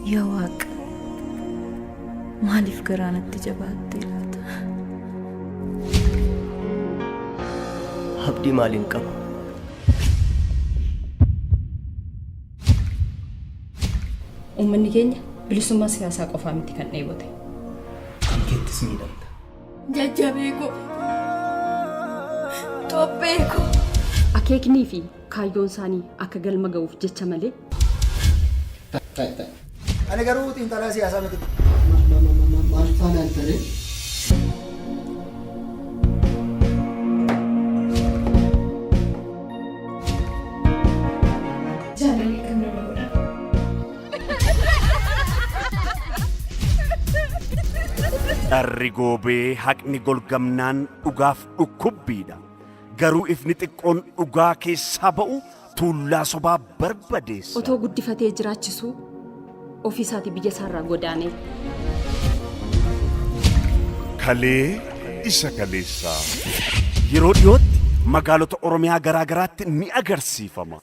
يا واق مالي فكران التجابات ديلات هبدي مالي نقب ومن كينيا بلسوما سياسة قفامتي كان نيبوتي كنت تسمي لنت جاجابيكو توبيكو أكيكني في كايون ساني أكجل مجوف جت مالي أنا قروت أنت لا سياسة مثل ما أنا أنت ليه Arrigobe haqni golgamnaan dhugaaf dhukkubbiidha. Garuu ifni xiqqoon dhugaa keessaa ba'u tuullaa sobaa barbadeessa. Otoo guddifatee jiraachisu ofiisaati biyya isaarraa godaanee. Kalee isa kaleessaa yeroo dhiyootti magaalota Oromiyaa garaa garaatti ni agarsiifama.